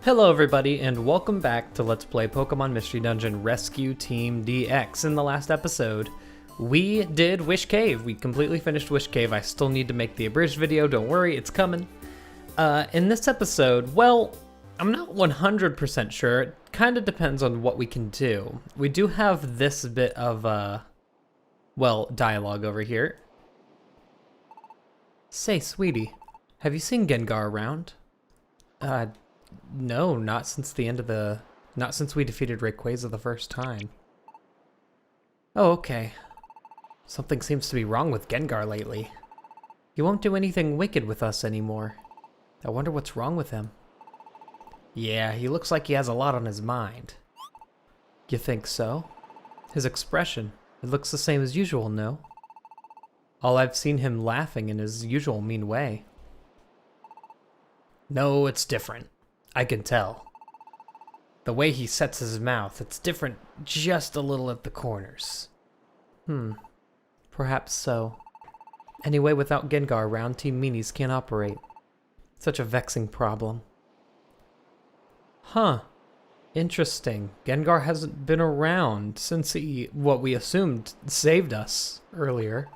Hello everybody, and welcome back to Let's Play Pokemon Mystery Dungeon Rescue Team DX. In the last episode, we did Wish Cave. We completely finished Wish Cave. I still need to make the abridged video, don't worry, it's coming. In this episode, well, I'm not 100% sure. It kind of depends on what we can do. We do have this bit of, well, dialogue over here. Say, sweetie, have you seen Gengar around? No, not since we defeated Rayquaza the first time. Oh, okay. Something seems to be wrong with Gengar lately. He won't do anything wicked with us anymore. I wonder what's wrong with him. Yeah, he looks like he has a lot on his mind. You think so? His expression, it looks the same as usual, no? All I've seen him laughing in his usual mean way. No, it's different. I can tell. The way he sets his mouth, it's different just a little at the corners. Perhaps so. Anyway, without Gengar around, Team Meanies can't operate. Such a vexing problem. Huh. Interesting. Gengar hasn't been around since he, what we assumed, saved us earlier.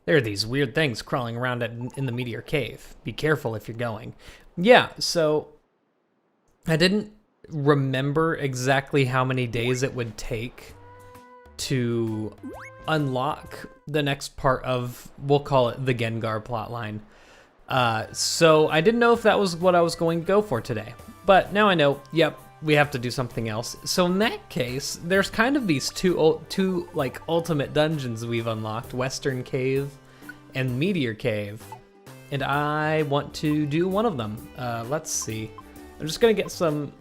There are these weird things crawling around in the Meteor Cave. Be careful if you're going. Yeah, so I didn't remember exactly how many days it would take to unlock the next part of, we'll call it the Gengar plotline. So I didn't know if that was what I was going to go for today. But now I know, yep, we have to do something else. So in that case, there's kind of these two like ultimate dungeons we've unlocked, Western Cave and Meteor Cave. And I want to do one of them. Let's see. I'm just gonna get some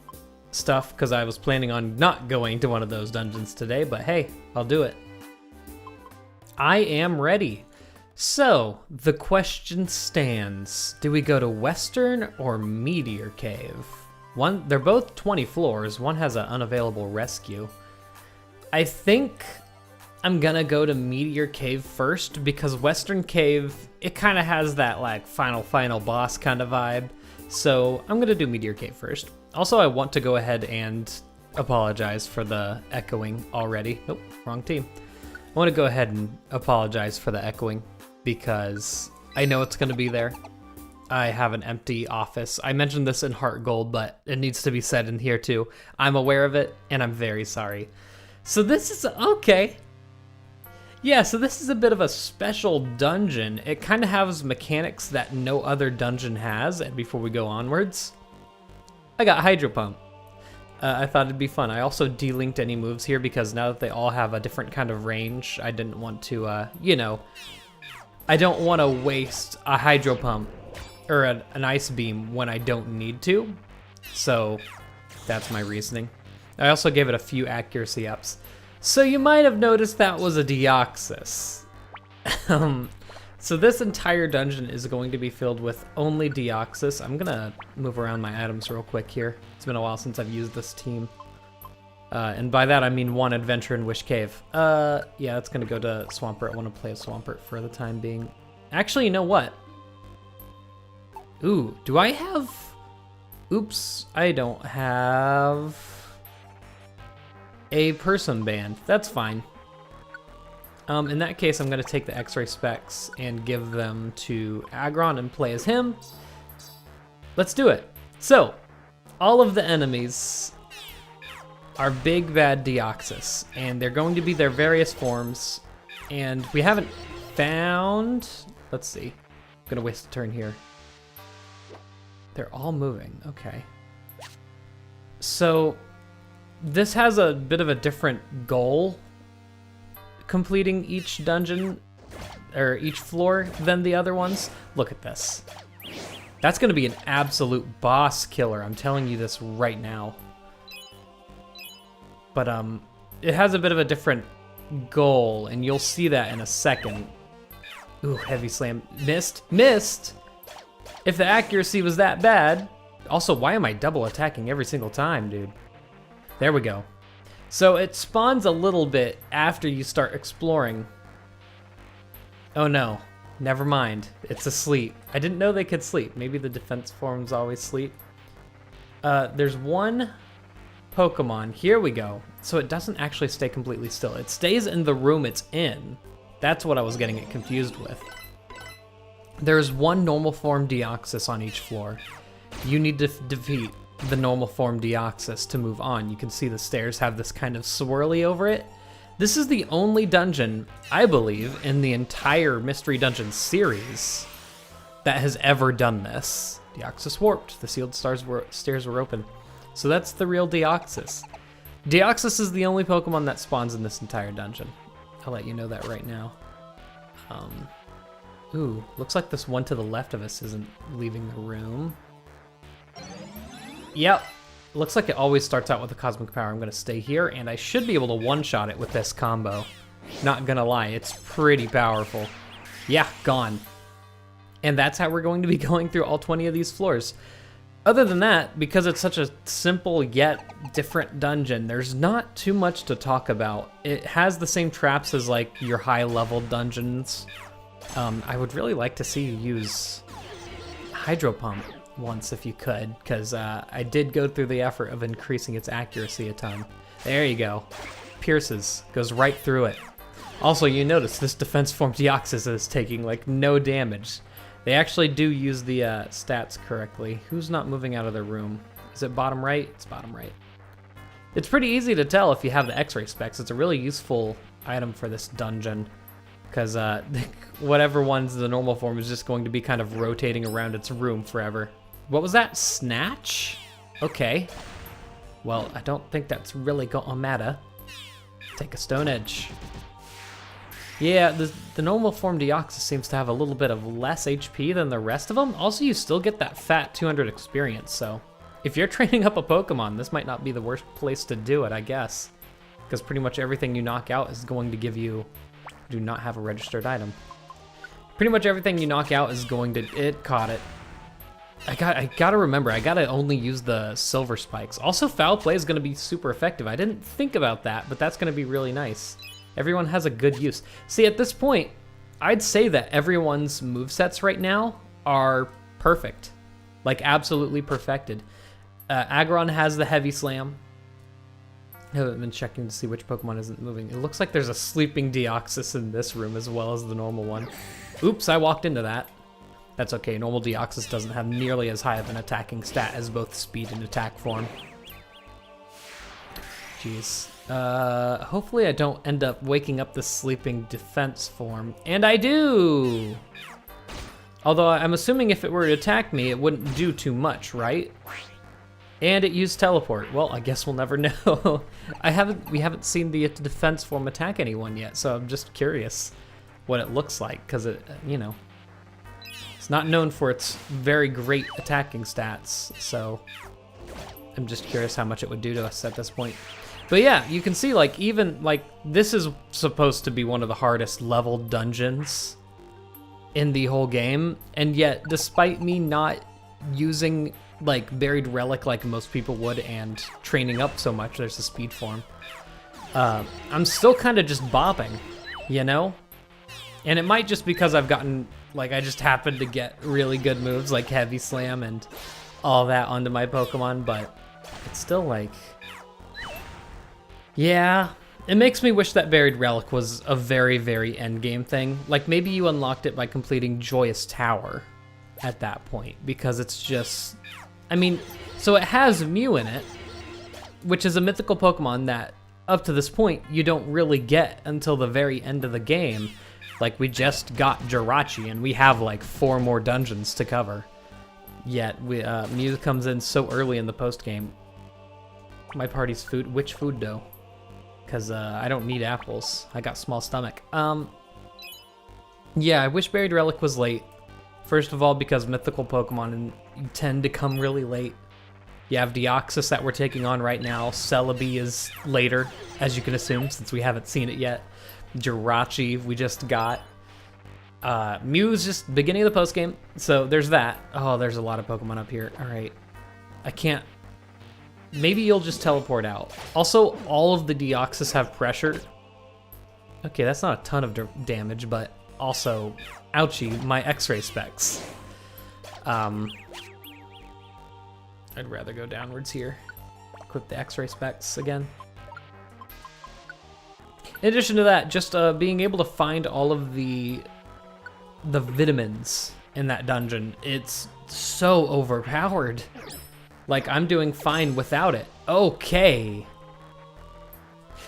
stuff because I was planning on not going to one of those dungeons today, but hey, I'll do it. I am ready. So the question stands, do we go to Western or Meteor Cave? They're both 20 floors. One has an unavailable rescue. I think I'm gonna go to Meteor Cave first because Western Cave, it kind of has that like final boss kind of vibe. So I'm gonna do Meteor Cave first. Also, I want to go ahead and apologize for the echoing already. Nope, wrong team. I want to go ahead and apologize for the echoing because I know it's gonna be there. I have an empty office. I mentioned this in Heart Gold, but it needs to be said in here too. I'm aware of it, and I'm very sorry. So this is, okay. Yeah, so this is a bit of a special dungeon. It kind of has mechanics that no other dungeon has, and before we go onwards, I got Hydro Pump. I thought it'd be fun. I also delinked any moves here because now that they all have a different kind of range, I didn't want to, you know, I don't want to waste a Hydro Pump or an Ice Beam when I don't need to. So that's my reasoning. I also gave it a few accuracy ups. So you might have noticed that was a Deoxys. So this entire dungeon is going to be filled with only Deoxys. I'm gonna move around my items real quick here. It's been a while since I've used this team. And by that I mean one adventure in Wish Cave. Yeah, it's gonna go to Swampert. I wanna play a Swampert for the time being. Actually, you know what? Ooh, do I have... Oops, I don't have a person band. That's fine. In that case, I'm gonna take the X-ray specs and give them to Aggron and play as him. Let's do it. So, all of the enemies are big bad Deoxys, and they're going to be their various forms, and we haven't found... Let's see. I'm gonna waste a turn here. They're all moving, okay. So, this has a bit of a different goal, completing each dungeon, or each floor, than the other ones. Look at this. That's gonna be an absolute boss killer, I'm telling you this right now. But, it has a bit of a different goal, and you'll see that in a second. Ooh, heavy slam. Missed! If the accuracy was that bad. Also, why am I double attacking every single time, dude? There we go. So it spawns a little bit after you start exploring. Oh no. Never mind. It's asleep. I didn't know they could sleep. Maybe the defense forms always sleep. There's one Pokemon. Here we go. So it doesn't actually stay completely still. It stays in the room it's in. That's what I was getting it confused with. There's one normal form Deoxys on each floor. You need to defeat the normal form Deoxys to move on. You can see the stairs have this kind of swirly over it. This is the only dungeon, I believe, in the entire Mystery Dungeon series that has ever done this. Deoxys warped. The sealed stairs were open. So that's the real Deoxys. Deoxys is the only Pokemon that spawns in this entire dungeon. I'll let you know that right now. Ooh, looks like this one to the left of us isn't leaving the room. Yep, looks like it always starts out with a Cosmic Power. I'm gonna stay here, and I should be able to one-shot it with this combo. Not gonna lie, it's pretty powerful. Yeah, gone. And that's how we're going to be going through all 20 of these floors. Other than that, because it's such a simple yet different dungeon, there's not too much to talk about. It has the same traps as like your high-level dungeons. I would really like to see you use Hydro Pump once if you could, because I did go through the effort of increasing its accuracy a ton. There you go. Pierces, goes right through it. Also, you notice this defense form Deoxys is taking like no damage. They actually do use the stats correctly. Who's not moving out of their room? Is it bottom right? It's bottom right. It's pretty easy to tell if you have the X-ray specs. It's a really useful item for this dungeon, because whatever one's the normal form is just going to be kind of rotating around its room forever. What was that? Snatch? Okay. Well, I don't think that's really gonna matter. Take a Stone Edge. Yeah, the normal form Deoxys seems to have a little bit of less HP than the rest of them. Also, you still get that fat 200 experience, so if you're training up a Pokemon, this might not be the worst place to do it, I guess. Because pretty much everything you knock out is going to give you... Do not have a registered item. Pretty much everything you knock out is going to... It caught it. I gotta remember, I gotta only use the Silver Spikes. Also, Foul Play is gonna be super effective. I didn't think about that, but that's gonna be really nice. Everyone has a good use. See, at this point, I'd say that everyone's movesets right now are perfect. Like, absolutely perfected. Aggron has the Heavy Slam. I haven't been checking to see which Pokemon isn't moving. It looks like there's a sleeping Deoxys in this room as well as the normal one. Oops, I walked into that. That's okay, normal Deoxys doesn't have nearly as high of an attacking stat as both speed and attack form. Jeez. Hopefully I don't end up waking up the sleeping defense form. And I do! Although I'm assuming if it were to attack me, it wouldn't do too much, right? And it used teleport. Well, I guess we'll never know. We haven't seen the defense form attack anyone yet, so I'm just curious what it looks like, because it, you know, it's not known for its very great attacking stats, so I'm just curious how much it would do to us at this point. But yeah, you can see, like, even, like, this is supposed to be one of the hardest level dungeons in the whole game, and yet, despite me not using, like, Buried Relic like most people would and training up so much, there's a speed form, I'm still kind of just bopping, you know? And it might just because I've gotten, like, I just happened to get really good moves like Heavy Slam and all that onto my Pokemon, but it's still like... Yeah, it makes me wish that Buried Relic was a very, very endgame thing. Like, maybe you unlocked it by completing Joyous Tower at that point, because it's just... I mean, so it has Mew in it, which is a mythical Pokemon that, up to this point, you don't really get until the very end of the game. Like, we just got Jirachi, and we have, like, 4 more dungeons to cover. Yet, Mew comes in so early in the post-game. My party's food, which food dough? Because I don't need apples. I got small stomach. Yeah, I wish Buried Relic was late. First of all, because mythical Pokemon tend to come really late. You have Deoxys that we're taking on right now. Celebi is later, as you can assume, since we haven't seen it yet. Jirachi we just got. Mew's just beginning of the postgame, so there's that. Oh, there's a lot of Pokemon up here. All right. I can't... Maybe you'll just teleport out. Also, all of the Deoxys have pressure. Okay, that's not a ton of damage, but also Ouchie, my x-ray specs. I'd rather go downwards here. Equip the x-ray specs again. In addition to that, just being able to find all of the vitamins in that dungeon, it's so overpowered. Like, I'm doing fine without it. Okay.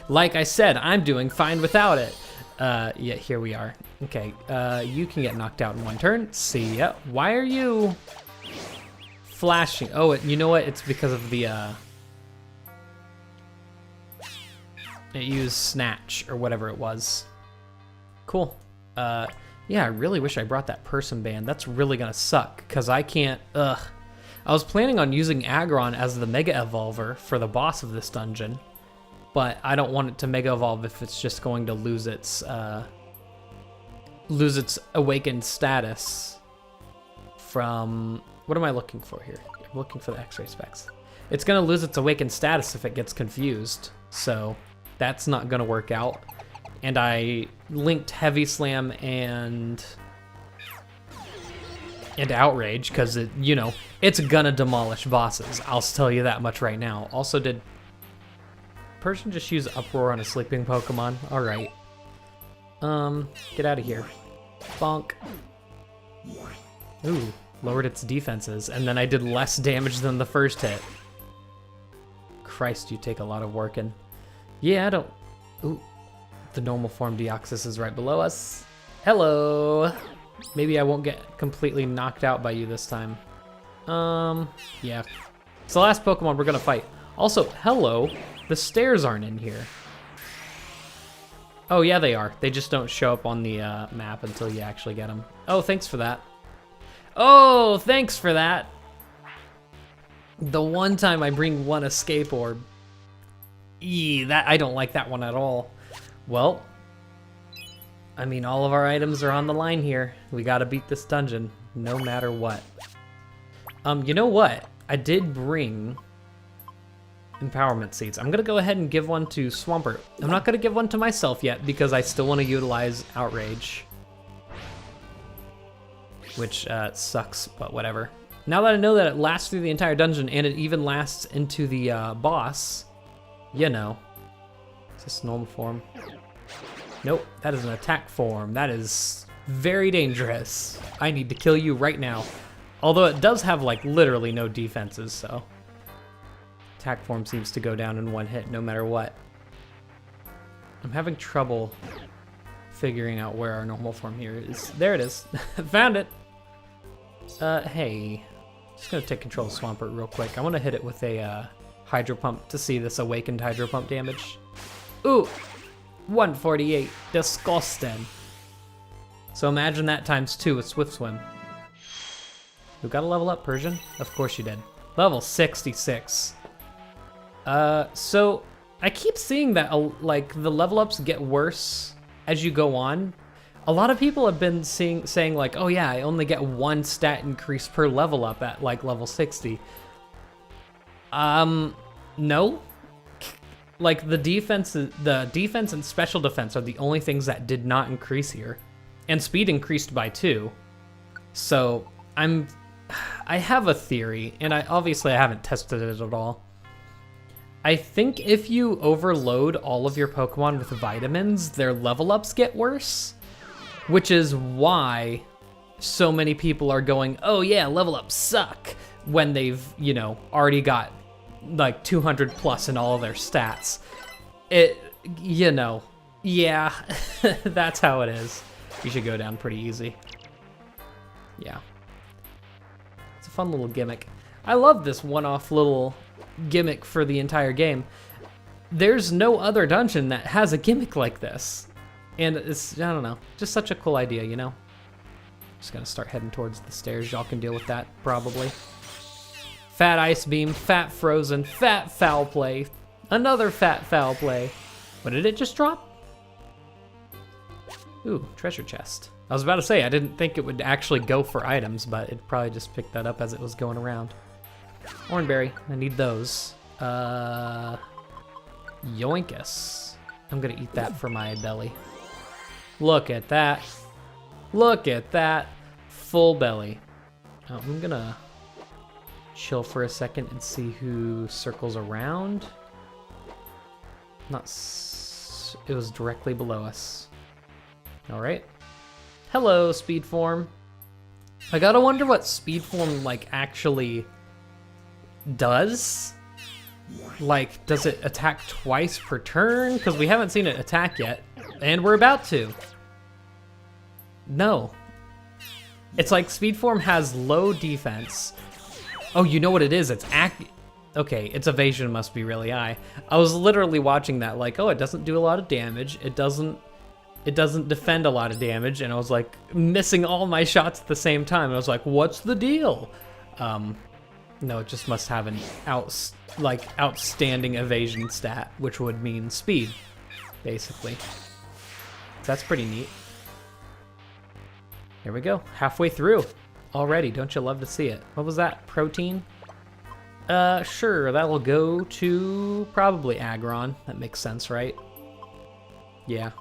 Like I said, I'm doing fine without it. Yeah, here we are. Okay, you can get knocked out in one turn. See ya. Why are you flashing? Oh, you know what? It's because of the, it used Snatch or whatever it was. Cool. Yeah, I really wish I brought that person band. That's really gonna suck, because I can't, I was planning on using Aggron as the Mega Evolver for the boss of this dungeon, but I don't want it to Mega Evolve if it's just going to lose its awakened status from, what am I looking for here? I'm looking for the X-ray specs. It's gonna lose its awakened status if it gets confused, so that's not gonna work out. And I linked Heavy Slam and Outrage because it, you know, it's gonna demolish bosses. I'll tell you that much right now. Also, did person just use Uproar on a sleeping Pokemon? All right. Get out of here. Bonk. Ooh, lowered its defenses, and then I did less damage than the first hit. Christ, you take a lot of working. Yeah, I don't. Ooh. The normal form Deoxys is right below us. Hello. Maybe I won't get completely knocked out by you this time. Yeah. It's the last Pokemon we're gonna fight. Also, hello. The stairs aren't in here. Oh yeah, they are. They just don't show up on the map until you actually get them. Oh, thanks for that. Oh, thanks for that. The one time I bring one escape orb. That I don't like that one at all. Well, I mean, all of our items are on the line here. We gotta beat this dungeon, no matter what. You know what? I did bring empowerment seeds. I'm gonna go ahead and give one to Swampert. I'm not gonna give one to myself yet because I still want to utilize Outrage. Which sucks, but whatever. Now that I know that it lasts through the entire dungeon and it even lasts into the boss, you know. Is this normal form? Nope, that is an attack form. That is very dangerous. I need to kill you right now. Although it does have like literally no defenses, so. Attack form seems to go down in one hit no matter what. I'm having trouble figuring out where our normal form here is. There it is. Found it. Hey. Just gonna take control of Swampert real quick. I wanna hit it with a Hydro Pump to see this awakened Hydro Pump damage. Ooh, 148, disgusting. So imagine that times 2 with Swift Swim. You got to level up, Persian? Of course you did. Level 66. So I keep seeing that like the level ups get worse as you go on. A lot of people have been saying like, oh yeah, I only get 1 stat increase per level up at like level 60. No. Like the defense and special defense are the only things that did not increase here, and speed increased by 2. So I have a theory, and I haven't tested it at all. I think if you overload all of your Pokemon with vitamins, their level ups get worse, which is why so many people are going, oh yeah, level ups suck, when they've, you know, already got like 200 plus in all of their stats. You know, yeah, that's how it is. You should go down pretty easy. Yeah. It's a fun little gimmick. I love this one-off little gimmick for the entire game. There's no other dungeon that has a gimmick like this. And it's, I don't know, just such a cool idea, you know? Just gonna start heading towards the stairs. Y'all can deal with that, probably. Fat Ice Beam, Fat Frozen, Fat Foul Play, another Fat Foul Play. What did it just drop? Ooh, treasure chest. I was about to say, I didn't think it would actually go for items, but it probably just picked that up as it was going around. Oranberry, I need those. Yoinkus. I'm gonna eat that for my belly. Look at that. Look at that. Full belly. Oh, I'm gonna chill for a second and see who circles around. It was directly below us. All right. Hello, speed form. I gotta wonder what speed form like actually does. Like, does it attack twice per turn? Because we haven't seen it attack yet, and we're about to. No. It's like speed form has low defense. Oh, you know what it is? It's okay, its evasion must be really high. I was literally watching that like, oh, it doesn't do a lot of damage. It doesn't defend a lot of damage, and I was like missing all my shots at the same time. And I was like, what's the deal? No, it just must have an outstanding evasion stat, which would mean speed, basically. That's pretty neat. Here we go, halfway through already. Don't you love to see it? What was that, protein? Sure, that will go to probably Aggron. That makes sense, right? Yeah.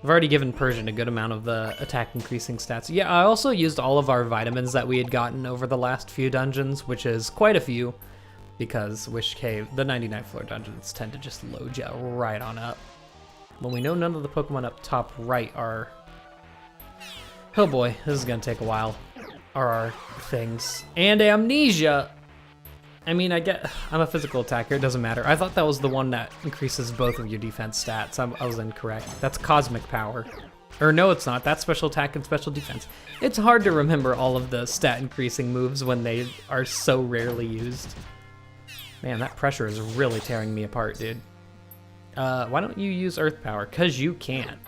I've already given Persian a good amount of the attack increasing stats. Yeah, I also used all of our vitamins that we had gotten over the last few dungeons, which is quite a few, because Wish Cave, the 99th floor dungeons tend to just load you right on up. When we know none of the Pokemon up top right are... Oh boy, this is gonna take a while. Are our things. And amnesia! I mean, I'm a physical attacker, it doesn't matter. I thought that was the one that increases both of your defense stats. I was incorrect. That's cosmic power. Or no, it's not. That's special attack and special defense. It's hard to remember all of the stat increasing moves when they are so rarely used. Man, that pressure is really tearing me apart, dude. Why don't you use Earth Power? 'Cause you can.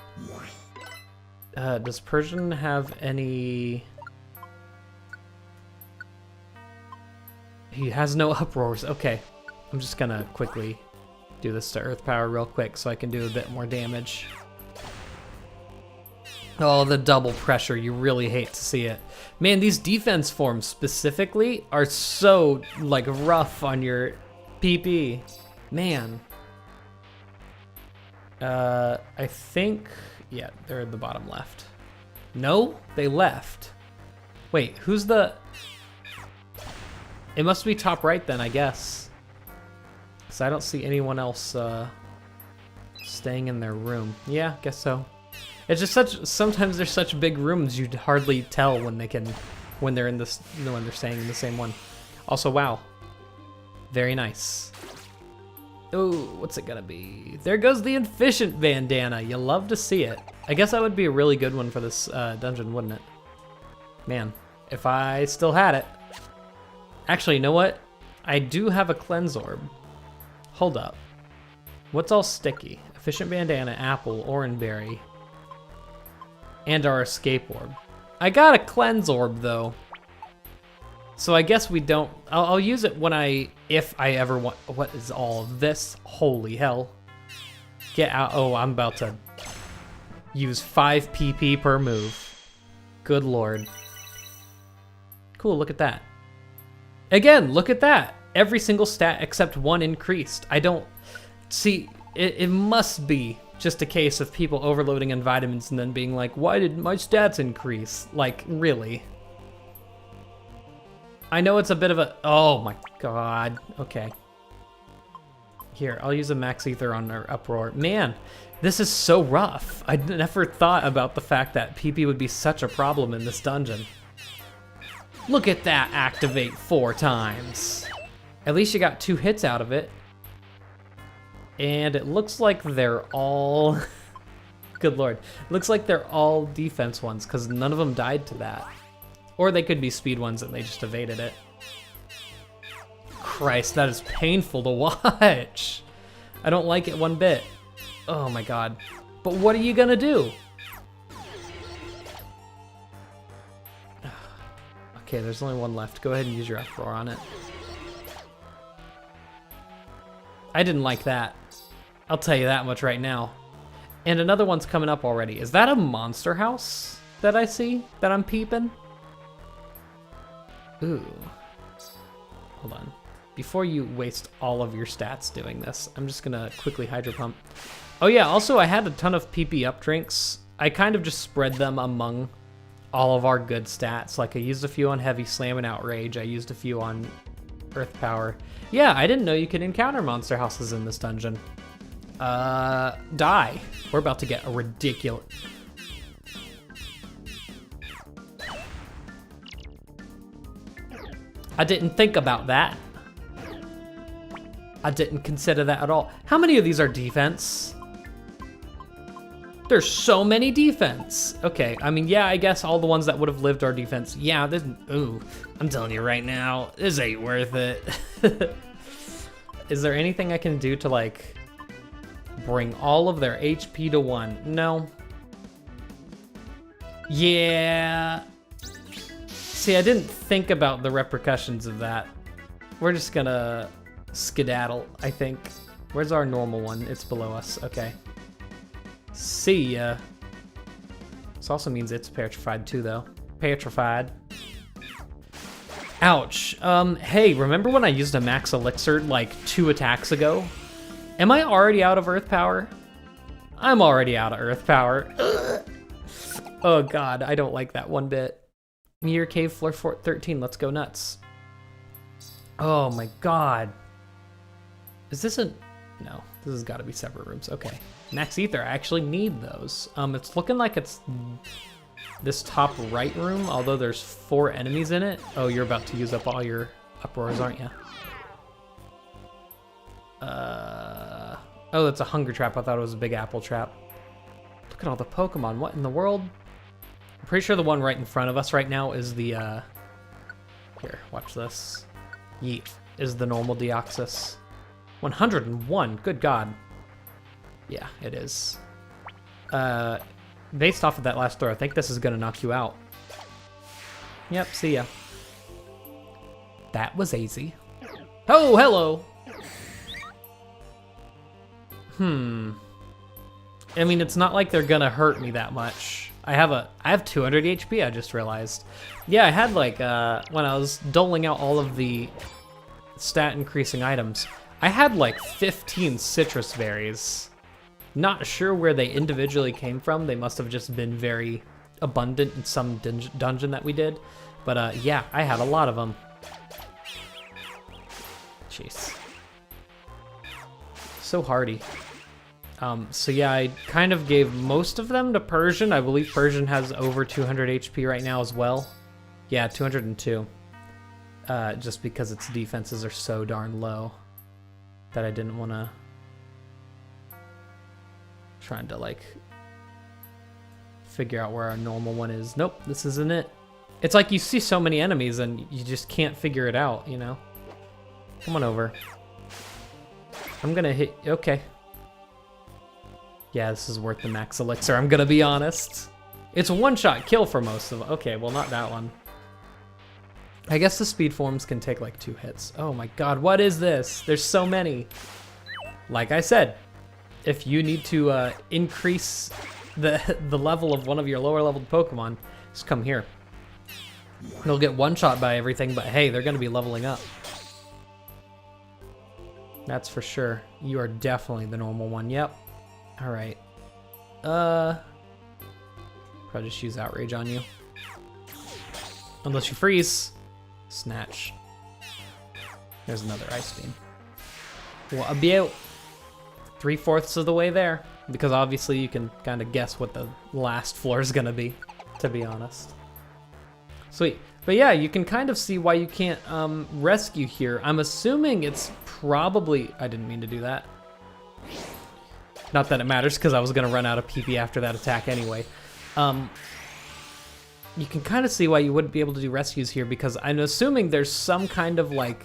Does Persian have any... He has no uproars. Okay, I'm just gonna quickly do this to Earth Power real quick so I can do a bit more damage. Oh, the double pressure. You really hate to see it. Man, these defense forms specifically are so, like, rough on your PP. Man. I think... Yeah, they're at the bottom left. No? They left. Wait, who's the... It must be top right then, I guess. Because I don't see anyone else staying in their room. Yeah, guess so. It's just sometimes there's such big rooms you'd hardly tell when they're in this, when they're staying in the same one. Also, wow. Very nice. Oh, what's it gonna be? There goes the efficient bandana. You love to see it. I guess that would be a really good one for this dungeon, wouldn't it? Man, if I still had it. Actually, you know what? I do have a cleanse orb. Hold up. What's all sticky? Efficient bandana, apple, orangeberry, and our escape orb. I got a cleanse orb though. So I guess we don't, I'll use it when if I ever want. What is all of this? Holy hell. Get out. Oh, I'm about to use 5 PP per move. Good lord. Cool, look at that. Again, look at that. Every single stat except one increased. I don't see, it must be just a case of people overloading on vitamins and then being like, why did my stats increase? Like, really? I know it's a bit of a, oh my god. Okay. Here, I'll use a max ether on our uproar. Man, this is so rough. I never thought about the fact that PP would be such a problem in this dungeon. Look at that activate 4 times. At least you got 2 hits out of it. And it looks like they're all, good lord. Looks like they're all defense ones because none of them died to that. Or they could be speed ones and they just evaded it. Christ, that is painful to watch. I don't like it one bit. Oh my god. But what are you gonna do? Okay, there's only one left. Go ahead and use your uproar on it. I didn't like that. I'll tell you that much right now. And another one's coming up already. Is that a monster house that I see? That I'm peeping? Ooh. Hold on. Before you waste all of your stats doing this, I'm just gonna quickly hydro pump. Oh yeah, also I had a ton of PP up drinks. I kind of just spread them among all of our good stats. Like I used a few on Heavy Slam and Outrage. I used a few on Earth Power. Yeah, I didn't know you could encounter monster houses in this dungeon. Die. We're about to get a ridiculous... I didn't think about that. I didn't consider that at all. How many of these are defense? There's so many defense. Okay, I mean, yeah, I guess all the ones that would have lived are defense. Yeah, this, ooh, I'm telling you right now, this ain't worth it. Is there anything I can do to like bring all of their HP to 1? No. Yeah. See, I didn't think about the repercussions of that. We're just gonna skedaddle, I think. Where's our normal one? It's below us, okay. See ya. This also means it's petrified too, though. Petrified. Ouch. Hey, remember when I used a max elixir like 2 attacks ago? Am I already out of Earth Power? I'm already out of Earth Power. Ugh. Oh god, I don't like that one bit. Meteor Cave, floor 13, let's go nuts. Oh my god. Is this a... No, this has got to be separate rooms. Okay. Max Ether, I actually need those. It's looking like it's this top right room, although there's 4 enemies in it. Oh, you're about to use up all your uproars, aren't you? Oh, that's a hunger trap. I thought it was a big apple trap. Look at all the Pokemon. What in the world? I'm pretty sure the one right in front of us right now is the, here, watch this. Yeet, is the normal Deoxys. 101, good god. Yeah, it is. Based off of that last throw, I think this is gonna knock you out. Yep, see ya. That was easy. Oh, hello! I mean, it's not like they're gonna hurt me that much. I have 200 HP, I just realized. Yeah, I had like, when I was doling out all of the stat increasing items, I had like 15 citrus berries. Not sure where they individually came from. They must have just been very abundant in some dungeon that we did. But yeah, I had a lot of them. Jeez. So hardy. So yeah, I kind of gave most of them to Persian. I believe Persian has over 200 HP right now as well. Yeah, 202. Just because its defenses are so darn low that I didn't want to... Trying to like figure out where our normal one is. Nope, this isn't it. It's like you see so many enemies and you just can't figure it out, you know? Come on over. I'm gonna hit... Okay. Yeah, this is worth the max elixir, I'm gonna be honest. It's a one-shot kill for most of them. Okay, well, not that one. I guess the speed forms can take like 2 hits. Oh my god, what is this? There's so many. Like I said, if you need to increase the level of one of your lower leveled Pokemon, just come here. They'll get one-shot by everything, but hey, they're gonna be leveling up. That's for sure. You are definitely the normal one, yep. All right. Probably just use Outrage on you. Unless you freeze. Snatch. There's another Ice Beam. Well, about 3/4 of the way there. Because obviously you can kind of guess what the last floor is gonna be, to be honest. Sweet. But yeah, you can kind of see why you can't rescue here. I'm assuming it's probably... I didn't mean to do that. Not that it matters, because I was going to run out of PP after that attack anyway. You can kind of see why you wouldn't be able to do rescues here, because I'm assuming there's some kind of, like,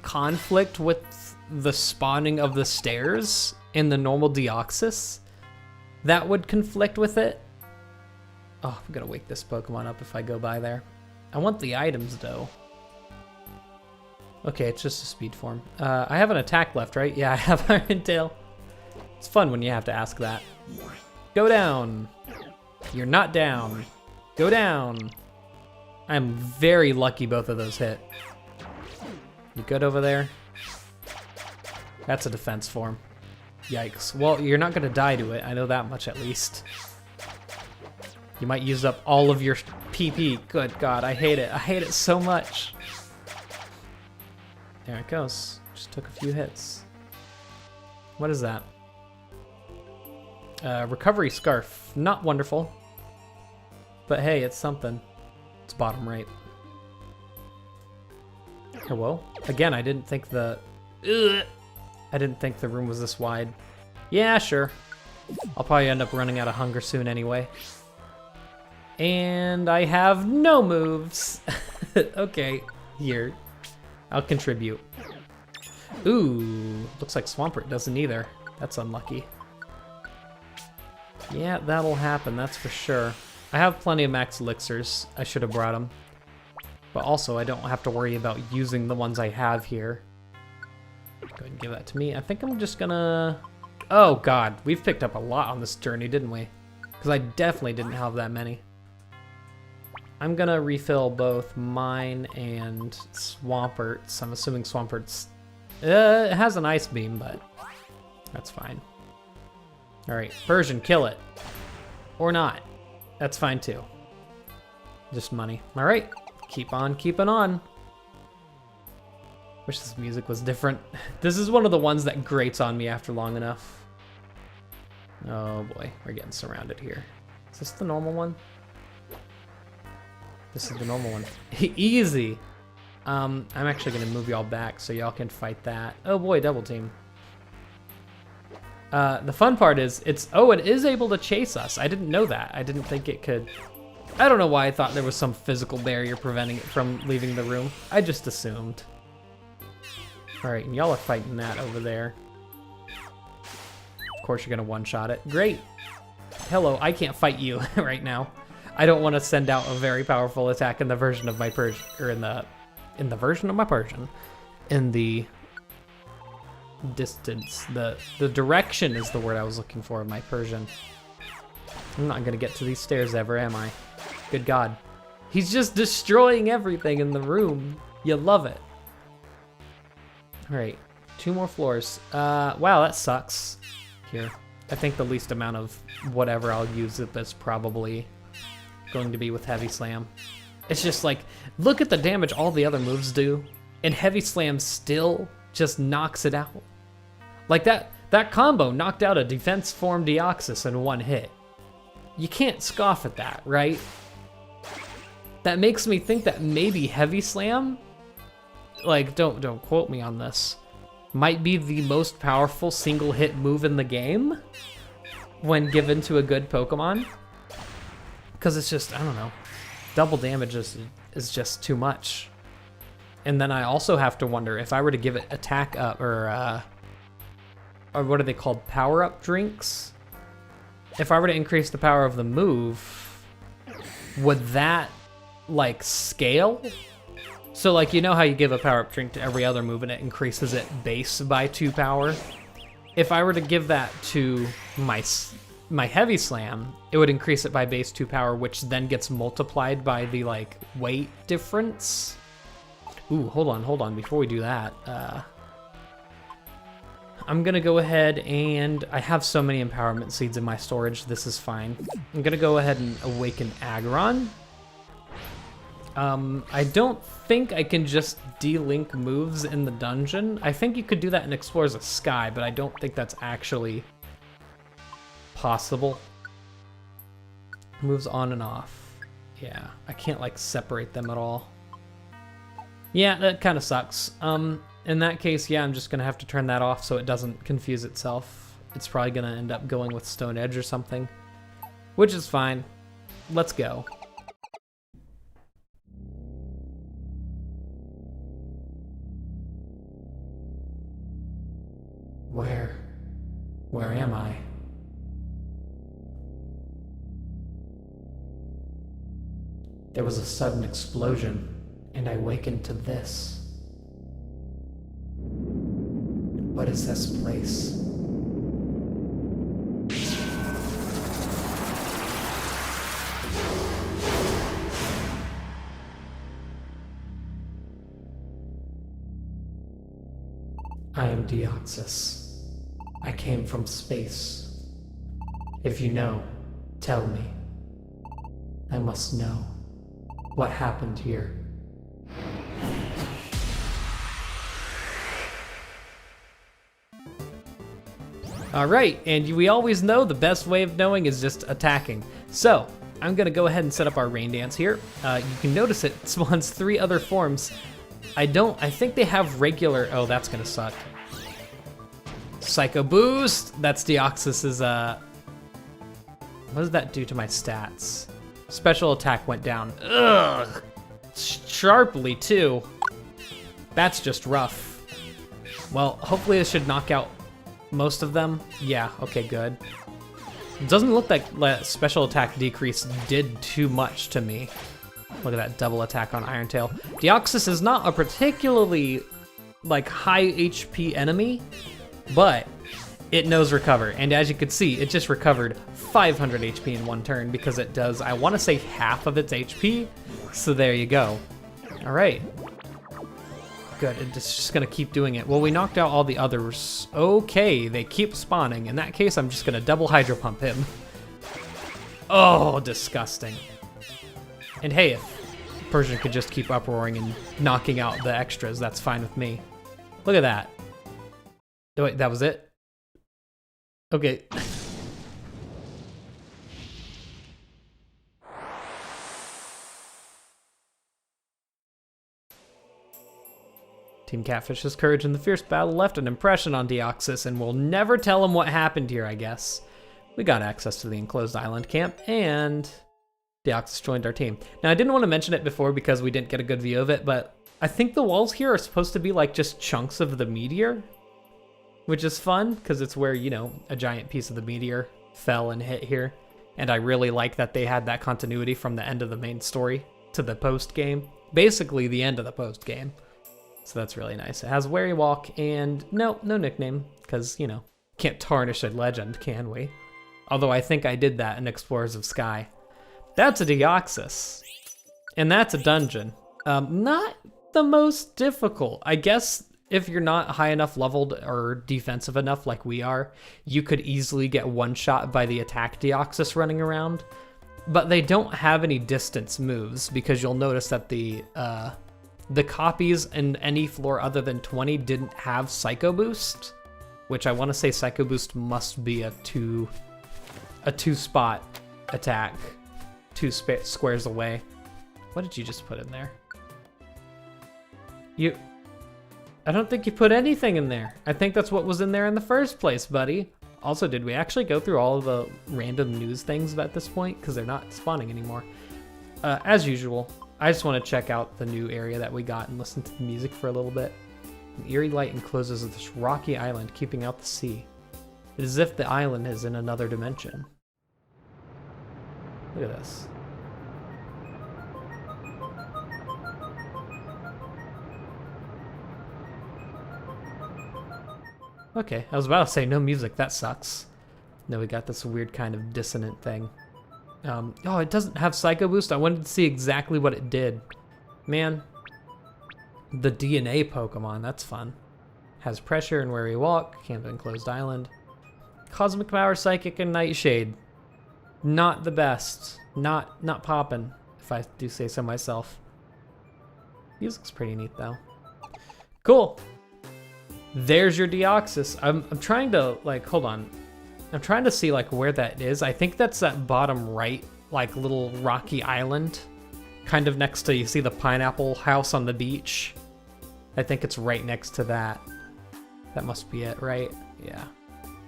conflict with the spawning of the stairs in the normal Deoxys that would conflict with it. Oh, I'm going to wake this Pokemon up if I go by there. I want the items, though. Okay, it's just a speed form. I have an attack left, right? Yeah, I have Iron Tail. It's fun when you have to ask that. Go down. You're not down. Go down. I'm very lucky both of those hit. You good over there? That's a defense form. Yikes. Well, you're not gonna die to it. I know that much at least. You might use up all of your PP. Good God, I hate it. I hate it so much. There it goes. Just took a few hits. What is that? Recovery scarf. Not wonderful. But hey, it's something. It's bottom right. Hello? Again, I didn't think the... I didn't think the room was this wide. Yeah, sure. I'll probably end up running out of hunger soon anyway. And I have no moves. Okay, here. I'll contribute. Ooh, looks like Swampert doesn't either. That's unlucky. Yeah, that'll happen, that's for sure. I have plenty of max elixirs. I should have brought them. But also, I don't have to worry about using the ones I have here. Go ahead and give that to me. I think I'm just gonna... Oh God, we've picked up a lot on this journey, didn't we? Because I definitely didn't have that many. I'm gonna refill both mine and Swampert's. I'm assuming Swampert's... it has an ice beam, but that's fine. Alright, Persian, kill it. Or not. That's fine too. Just money. Alright, keep on keeping on. Wish this music was different. This is one of the ones that grates on me after long enough. Oh boy, we're getting surrounded here. Is this the normal one? This is the normal one. Easy! I'm actually gonna move y'all back so y'all can fight that. Oh boy, double team. The fun part is, it is able to chase us. I didn't know that. I didn't think it could. I don't know why I thought there was some physical barrier preventing it from leaving the room. I just assumed. Alright, and y'all are fighting that over there. Of course you're gonna one-shot it. Great! Hello, I can't fight you right now. I don't want to send out a very powerful attack in the version of my Persian, or in the version of my Persian. In the distance, the direction is the word I was looking for in my Persian. I'm not gonna get to these stairs ever, am I? Good God. He's just destroying everything in the room. You love it. Alright, 2 more floors. Wow, that sucks. Here. I think the least amount of whatever I'll use it is probably going to be with Heavy Slam. It's just like, look at the damage all the other moves do, and Heavy Slam still just knocks it out. Like that combo knocked out a defense form Deoxys in 1 hit. You can't scoff at that, right? That makes me think that maybe Heavy Slam, like, don't quote me on this, might be the most powerful single hit move in the game when given to a good Pokemon. Because it's just, I don't know, double damage is just too much. And then I also have to wonder if I were to give it attack up, or what are they called, power up drinks? If I were to increase the power of the move, would that like scale? So like, you know how you give a power up drink to every other move and it increases it base by 2 power? If I were to give that to my Heavy Slam, it would increase it by base 2 power, which then gets multiplied by the like weight difference. Ooh, hold on, before we do that, I'm gonna go ahead and, I have so many empowerment seeds in my storage, this is fine. I'm gonna go ahead and awaken Aggron. I don't think I can just de-link moves in the dungeon. I think you could do that in Explorers of Sky, but I don't think that's actually possible. Moves on and off. Yeah, I can't like separate them at all. Yeah, that kind of sucks. In that case, yeah, I'm just gonna have to turn that off so it doesn't confuse itself. It's probably gonna end up going with Stone Edge or something, which is fine. Let's go. Where am I? There was a sudden explosion, and I awakened to this. What is this place? I am Deoxys. I came from space. If you know, tell me. I must know what happened here. All right, and we always know the best way of knowing is just attacking. So I'm gonna go ahead and set up our rain dance here. You can notice it spawns 3 other forms. I think they have regular, oh, that's gonna suck. Psycho Boost, that's Deoxys's, what does that do to my stats? Special attack went down. Ugh, sharply too. That's just rough. Well, hopefully this should knock out most of them. Yeah, okay, good. It doesn't look like special attack decrease did too much to me. Look at that double attack on Iron Tail. Deoxys is not a particularly like high HP enemy, but it knows recover. And as you can see, it just recovered 500 HP in one turn because it does, I want to say, half of its HP. So there you go. All right. Good, it's just gonna keep doing it. Well, we knocked out all the others. Okay, they keep spawning. In that case, I'm just gonna double Hydro Pump him. Oh, disgusting. And hey, if Persian could just keep uproaring and knocking out the extras, that's fine with me. Look at that. Oh, wait, that was it? Okay. Team Catfish's courage in the fierce battle left an impression on Deoxys, and we'll never tell him what happened here, I guess. We got access to the enclosed island camp, and Deoxys joined our team. Now, I didn't want to mention it before because we didn't get a good view of it, but I think the walls here are supposed to be like just chunks of the meteor, which is fun because it's where, you know, a giant piece of the meteor fell and hit here. And I really like that they had that continuity from the end of the main story to the post game. Basically, the end of the post game. So that's really nice. It has Wary Walk and no nickname, because, you know, can't tarnish a legend, can we? Although I think I did that in Explorers of Sky. That's a Deoxys. And that's a dungeon. Not the most difficult. I guess if you're not high enough leveled or defensive enough like we are, you could easily get one-shot by the attack Deoxys running around. But they don't have any distance moves, because you'll notice that the copies in any floor other than 20 didn't have Psycho Boost, which I want to say Psycho Boost must be a two-spot attack, squares away. What did you just put in there? I don't think you put anything in there. I think that's what was in there in the first place, buddy. Also, did we actually go through all of the random news things at this point? Because they're not spawning anymore. As usual, I just want to check out the new area that we got and listen to the music for a little bit. An eerie light encloses this rocky island, keeping out the sea. It is as if the island is in another dimension. Look at this. Okay, I was about to say no music, that sucks. No, we got this weird kind of dissonant thing. Oh, it doesn't have Psycho Boost. I wanted to see exactly what it did. Man, the DNA Pokemon, that's fun. Has Pressure and Wary Walk, Camp Enclosed Island. Cosmic Power, Psychic, and Nightshade. Not the best. Not poppin', if I do say so myself. Music's pretty neat though. Cool. There's your Deoxys. I'm trying to, like, hold on. I'm trying to see, like, where that is. I think that's that bottom right, like, little rocky island. Kind of next to, you see the pineapple house on the beach? I think it's right next to that. That must be it, right? Yeah.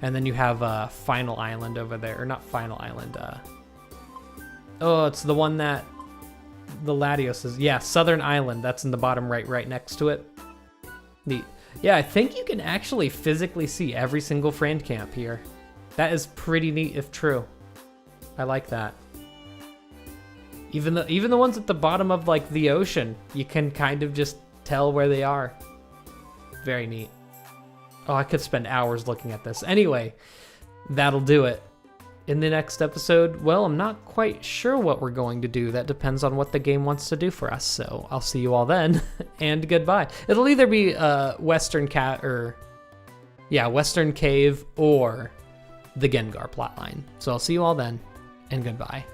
And then you have Final Island over there. Or not Final Island. Oh, it's the one that the Latios is. Yeah, Southern Island. That's in the bottom right next to it. Neat. Yeah, I think you can actually physically see every single friend camp here. That is pretty neat if true. I like that. Even the ones at the bottom of, like, the ocean, you can kind of just tell where they are. Very neat. Oh, I could spend hours looking at this. Anyway, that'll do it. In the next episode, well, I'm not quite sure what we're going to do. That depends on what the game wants to do for us. So I'll see you all then, and goodbye. It'll either be Western Cave or the Gengar plotline. So I'll see you all then, and goodbye.